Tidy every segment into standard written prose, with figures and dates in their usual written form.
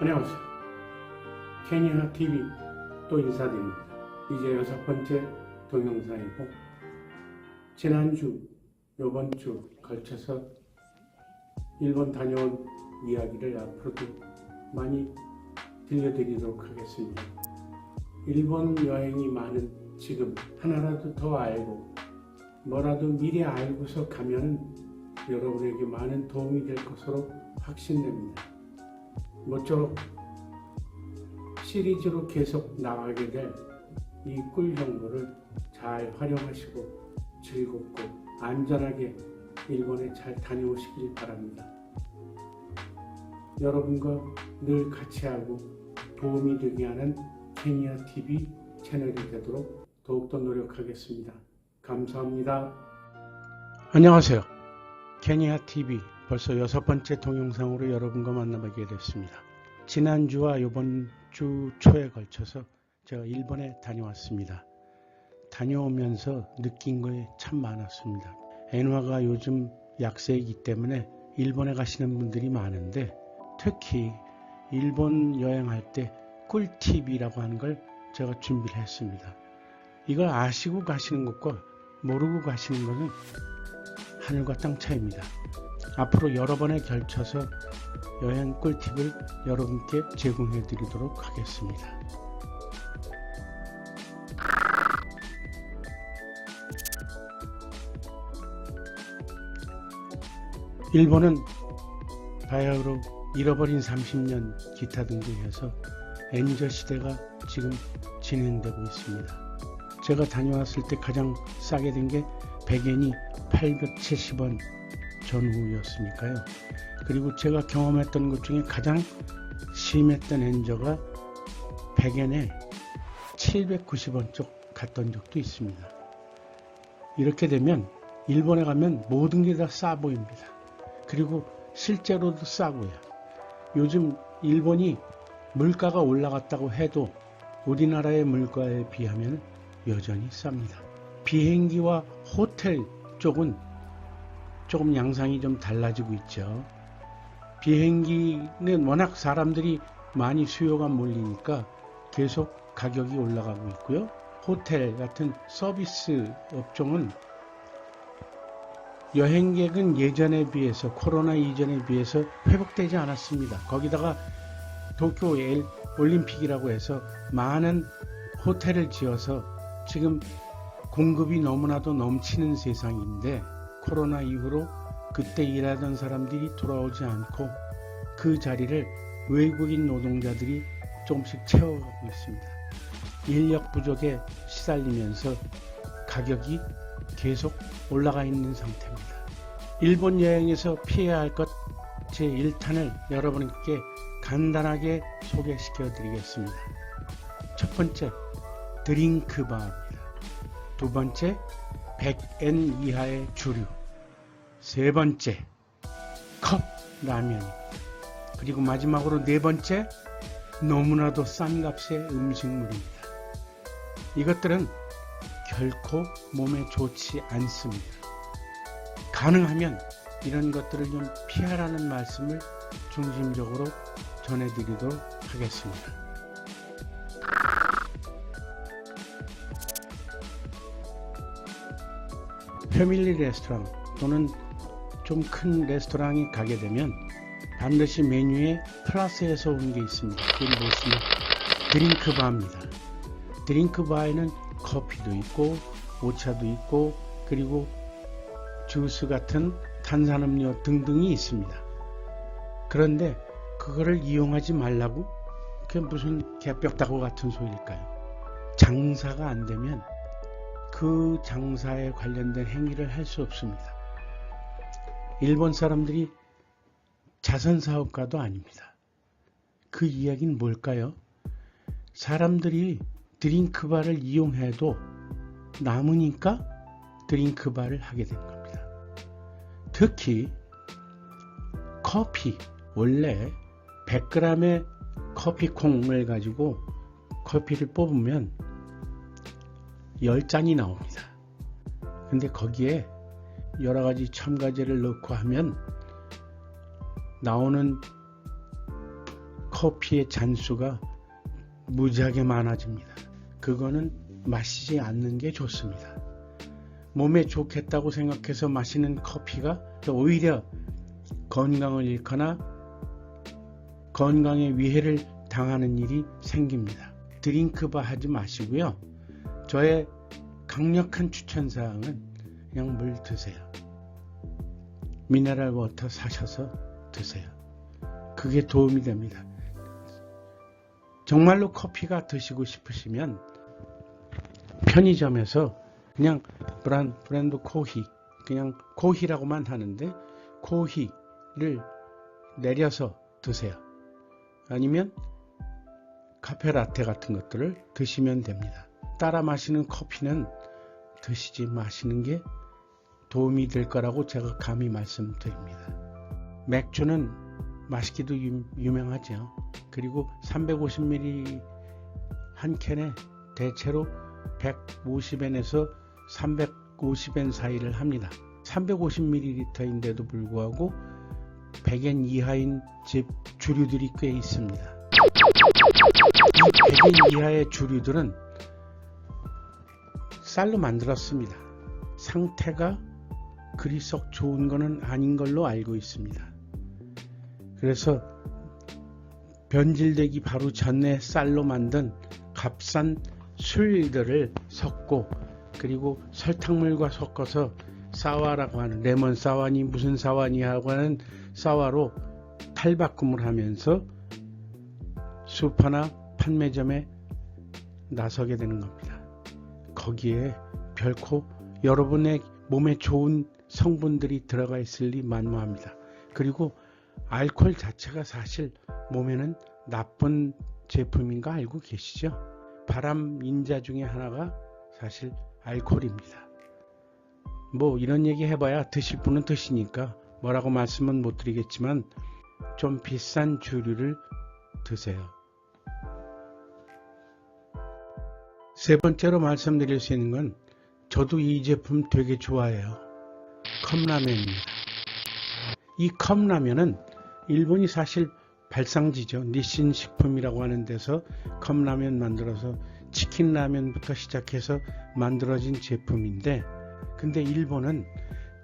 안녕하세요. 케니아 TV 또 인사드립니다. 이제 6번째 동영상이고, 지난주, 요번주 걸쳐서 일본 다녀온 이야기를 앞으로도 많이 들려드리도록 하겠습니다. 일본 여행이 많은 지금 하나라도 더 알고 뭐라도 미리 알고서 가면 여러분에게 많은 도움이 될 것으로 확신됩니다. 모쪼록 시리즈로 계속 나가게 될 이 꿀 정보를 잘 활용하시고 즐겁고 안전하게 일본에 잘 다녀오시길 바랍니다. 여러분과 늘 같이 하고 도움이 되게 하는 케니아 TV 채널이 되도록 더욱더 노력하겠습니다. 감사합니다. 안녕하세요. 케니아 TV 벌써 6번째 동영상으로 여러분과 만나뵙게 됐습니다. 지난주와 이번 주 초에 걸쳐서 제가 일본에 다녀왔습니다. 다녀오면서 느낀 것이 참 많았습니다. 엔화가 요즘 약세이기 때문에 일본에 가시는 분들이 많은데, 특히 일본 여행할 때 꿀팁이라고 하는 걸 제가 준비를 했습니다. 이걸 아시고 가시는 것과 모르고 가시는 것은 하늘과 땅 차이입니다. 앞으로 여러 번에 걸쳐서 여행 꿀팁을 여러분께 제공해 드리도록 하겠습니다. 일본은 바야흐로 잃어버린 30년 기타 등등해서 엔저 시대가 지금 진행되고 있습니다. 제가 다녀왔을 때 가장 싸게 된 게 100엔이 870원 전후였으니까요. 그리고 제가 경험했던 것 중에 가장 심했던 엔저가 100엔에 790원 쪽 갔던 적도 있습니다. 이렇게 되면 일본에 가면 모든 게 다 싸 보입니다. 그리고 실제로도 싸고요. 요즘 일본이 물가가 올라갔다고 해도 우리나라의 물가에 비하면 여전히 쌉니다. 비행기와 호텔 쪽은 조금 양상이 좀 달라지고 있죠. 비행기는 워낙 사람들이 많이 수요가 몰리니까 계속 가격이 올라가고 있고요. 호텔 같은 서비스 업종은 여행객은 예전에 비해서, 코로나 이전에 비해서 회복되지 않았습니다. 거기다가 도쿄 올림픽이라고 해서 많은 호텔을 지어서 지금 공급이 너무나도 넘치는 세상인데, 코로나 이후로 그때 일하던 사람들이 돌아오지 않고 그 자리를 외국인 노동자들이 조금씩 채워가고 있습니다. 인력 부족에 시달리면서 가격이 계속 올라가 있는 상태입니다. 일본 여행에서 피해야 할 것 제1탄을 여러분께 간단하게 소개시켜 드리겠습니다. 첫 번째, 드링크바입니다. 두 번째, 100엔 이하의 주류. 세 번째, 컵 라면입니다. 그리고 마지막으로 네 번째, 너무나도 싼 값의 음식물입니다. 이것들은 결코 몸에 좋지 않습니다. 가능하면 이런 것들을 좀 피하라는 말씀을 중심적으로 전해드리도록 하겠습니다. 패밀리 레스토랑 또는 좀 큰 레스토랑에 가게 되면 반드시 메뉴에 플러스해서 온 게 있습니다. 그걸 보시면 드링크바입니다. 드링크바에는 커피도 있고 오차도 있고 그리고 주스 같은 탄산음료 등등이 있습니다. 그런데 그거를 이용하지 말라고? 그게 무슨 개벽다구 같은 소리일까요? 장사가 안 되면 그 장사에 관련된 행위를 할 수 없습니다. 일본 사람들이 자선사업가도 아닙니다. 그 이야기는 뭘까요? 사람들이 드링크바를 이용해도 남으니까 드링크바를 하게 된 겁니다. 특히 커피, 원래 100g의 커피콩을 가지고 커피를 뽑으면 10잔이 나옵니다. 근데 거기에 여러 가지 첨가제를 넣고 하면 나오는 커피의 잔수가 무지하게 많아집니다. 그거는 마시지 않는 게 좋습니다. 몸에 좋겠다고 생각해서 마시는 커피가 오히려 건강을 잃거나 건강에 위해를 당하는 일이 생깁니다. 드링크바 하지 마시고요. 저의 강력한 추천사항은 그냥 물 드세요. 미네랄 워터 사셔서 드세요. 그게 도움이 됩니다. 정말로 커피가 드시고 싶으시면 편의점에서 그냥 브랜드 코히, 그냥 코히라고만 하는데 코히를 내려서 드세요. 아니면 카페라떼 같은 것들을 드시면 됩니다. 따라 마시는 커피는 드시지 마시는 게 도움이 될 거라고 제가 감히 말씀드립니다. 맥주는 맛있기도 유명하죠. 그리고 350ml 한 캔에 대체로 150엔에서 350엔 사이를 합니다. 350ml인데도 불구하고 100엔 이하인 집 주류들이 꽤 있습니다. 이 100엔 이하의 주류들은 쌀로 만들었습니다. 상태가 그리 썩 좋은 거는 아닌 걸로 알고 있습니다. 그래서 변질되기 바로 전에 쌀로 만든 값싼 술들을 섞고 그리고 설탕물과 섞어서 사와라고 하는, 레몬 사와니 무슨 사와니 하고 하는 사와로 탈바꿈을 하면서 슈퍼나 판매점에 나서게 되는 겁니다. 거기에 결코 여러분의 몸에 좋은 성분들이 들어가 있을 리 만무합니다. 그리고 알코올 자체가 사실 몸에는 나쁜 제품인 거 알고 계시죠? 발암 인자 중에 하나가 사실 알코올입니다. 뭐 이런 얘기 해봐야 드실 분은 드시니까 뭐라고 말씀은 못 드리겠지만 좀 비싼 주류를 드세요. 세 번째로 말씀드릴 수 있는 건 저도 이 제품 되게 좋아해요. 컵라면입니다. 이 컵라면은 일본이 사실 발상지죠. 니신 식품이라고 하는 데서 컵라면 만들어서 치킨라면부터 시작해서 만들어진 제품인데, 근데 일본은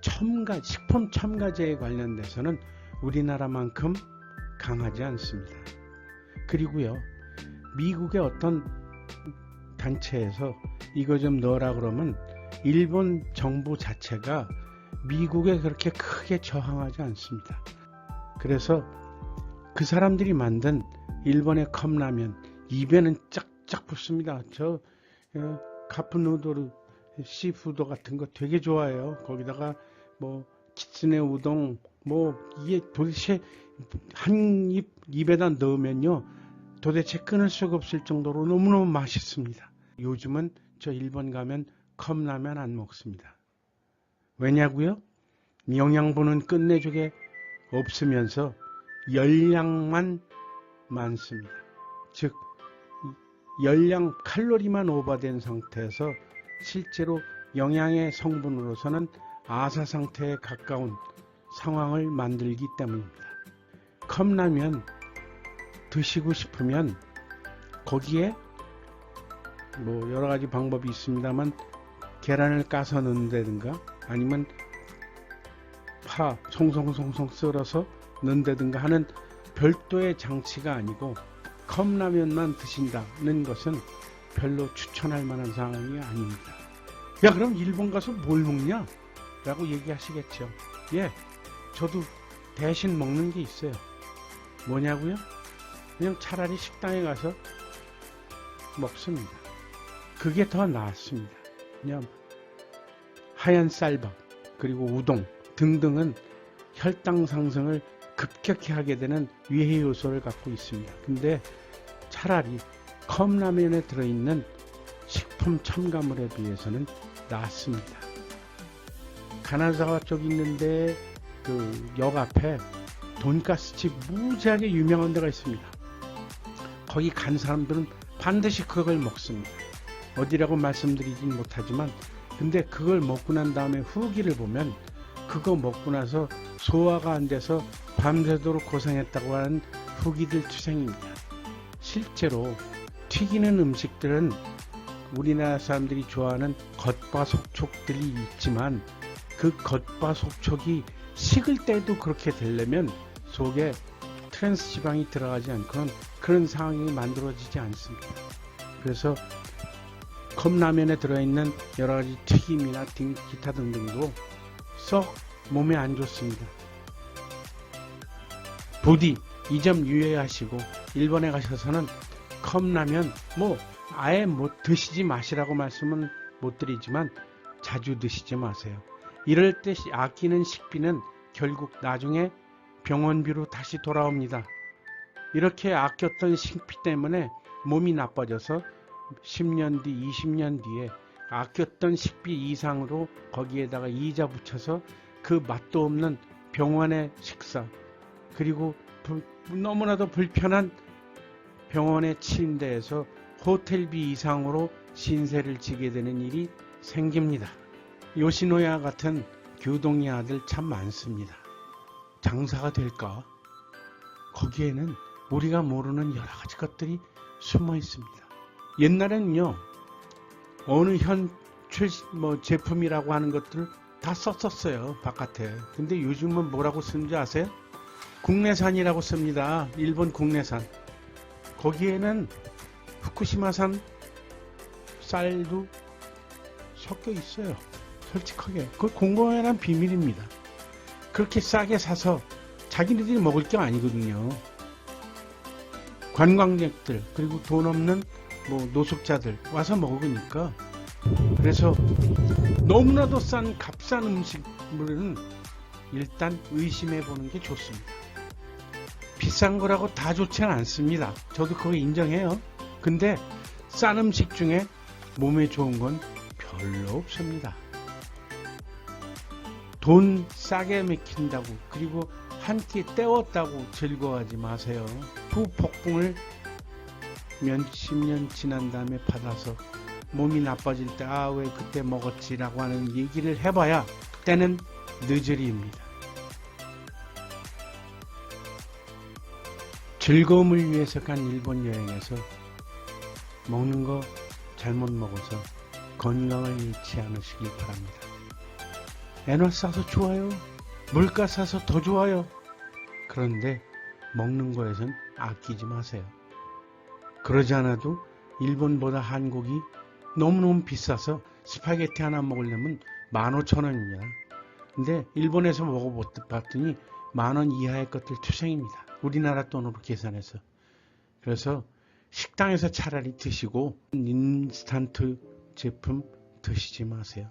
식품 첨가제에 관련돼서는 우리나라만큼 강하지 않습니다. 그리고요, 미국의 어떤 단체에서 이거 좀 넣으라 그러면 일본 정부 자체가 미국에 그렇게 크게 저항하지 않습니다. 그래서 그 사람들이 만든 일본의 컵라면 입에는 쫙쫙 붙습니다. 저 카프누도르 시푸드 같은 거 되게 좋아해요. 거기다가 뭐 키츠네 우동 뭐 이게 도대체 한 입에다 넣으면요 도대체 끊을 수가 없을 정도로 너무너무 맛있습니다. 요즘은 저 일본 가면 컵라면 안 먹습니다. 왜냐고요? 영양분은 끝내주게 없으면서 열량만 많습니다. 즉 열량 칼로리만 오버된 상태에서 실제로 영양의 성분으로서는 아사 상태에 가까운 상황을 만들기 때문입니다. 컵라면 드시고 싶으면 거기에 뭐 여러 가지 방법이 있습니다만 계란을 까서 넣는다든가 아니면 파 송송송송 썰어서 넣는다든가 하는 별도의 장치가 아니고 컵라면만 드신다는 것은 별로 추천할 만한 상황이 아닙니다. 야, 그럼 일본 가서 뭘 먹냐? 라고 얘기하시겠죠. 예, 저도 대신 먹는 게 있어요. 뭐냐고요? 그냥 차라리 식당에 가서 먹습니다. 그게 더 나았습니다. 그냥 하얀 쌀밥 그리고 우동 등등은 혈당 상승을 급격히 하게 되는 위해 요소를 갖고 있습니다. 근데 차라리 컵라면에 들어있는 식품 첨가물에 비해서는 낫습니다. 가나자와 쪽 있는데 그 역 앞에 돈가스집 무지하게 유명한 데가 있습니다. 거기 간 사람들은 반드시 그걸 먹습니다. 어디라고 말씀드리진 못하지만 근데 그걸 먹고 난 다음에 후기를 보면 그거 먹고 나서 소화가 안 돼서 밤새도록 고생했다고 하는 후기들 투성입니다. 실제로 튀기는 음식들은 우리나라 사람들이 좋아하는 겉바속촉들이 있지만 그 겉바속촉이 식을 때도 그렇게 되려면 속에 트랜스 지방이 들어가지 않고는 그런 상황이 만들어지지 않습니다. 그래서 컵라면에 들어있는 여러가지 튀김이나 기타 등등도 썩 몸에 안 좋습니다. 부디 이 점 유의하시고 일본에 가셔서는 컵라면 아예 드시지 마시라고 말씀은 못 드리지만 자주 드시지 마세요. 이럴 때 아끼는 식비는 결국 나중에 병원비로 다시 돌아옵니다. 이렇게 아꼈던 식비 때문에 몸이 나빠져서 10년 뒤, 20년 뒤에 아꼈던 식비 이상으로 거기에다가 이자 붙여서 그 맛도 없는 병원의 식사, 그리고 너무나도 불편한 병원의 침대에서 호텔비 이상으로 신세를 지게 되는 일이 생깁니다. 요시노야 같은 교동의 아들 참 많습니다. 장사가 될까? 거기에는 우리가 모르는 여러 가지 것들이 숨어 있습니다. 옛날에는요, 어느 제품이라고 하는 것들을 다 썼었어요, 바깥에. 근데 요즘은 뭐라고 쓰는지 아세요? 국내산이라고 씁니다. 일본 국내산. 거기에는 후쿠시마산 쌀도 섞여 있어요. 솔직하게. 그건 공공연한 비밀입니다. 그렇게 싸게 사서 자기네들이 먹을 게 아니거든요. 관광객들, 그리고 돈 없는 노숙자들 와서 먹으니까. 그래서 너무나도 싼 값싼 음식물은 일단 의심해 보는 게 좋습니다. 비싼 거라고 다 좋지는 않습니다. 저도 그거 인정해요. 근데 싼 음식 중에 몸에 좋은 건 별로 없습니다. 돈 싸게 먹힌다고, 그리고 한 끼 때웠다고 즐거워하지 마세요. 후폭풍을 몇십 년 지난 다음에 받아서 몸이 나빠질 때 왜 그때 먹었지라고 하는 얘기를 해봐야 그때는 늦으리입니다. 즐거움을 위해서 간 일본 여행에서 먹는 거 잘못 먹어서 건강을 잃지 않으시길 바랍니다. 엔화 싸서 좋아요. 물가 싸서 더 좋아요. 그런데 먹는 거에선 아끼지 마세요. 그러지 않아도 일본보다 한국이 너무너무 비싸서 스파게티 하나 먹으려면 15,000원입니다. 근데 일본에서 먹어봤더니 10,000원 이하의 것들 투성입니다. 우리나라 돈으로 계산해서. 그래서 식당에서 차라리 드시고 인스턴트 제품 드시지 마세요.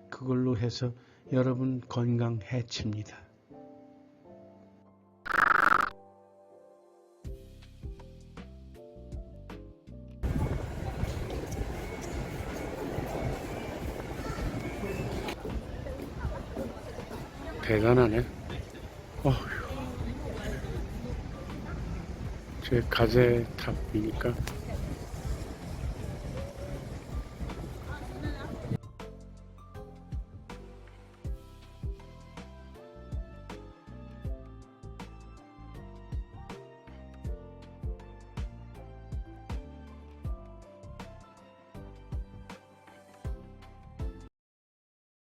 그걸로 해서 여러분 건강 해칩니다. 대단하네. 제 가재탑이니까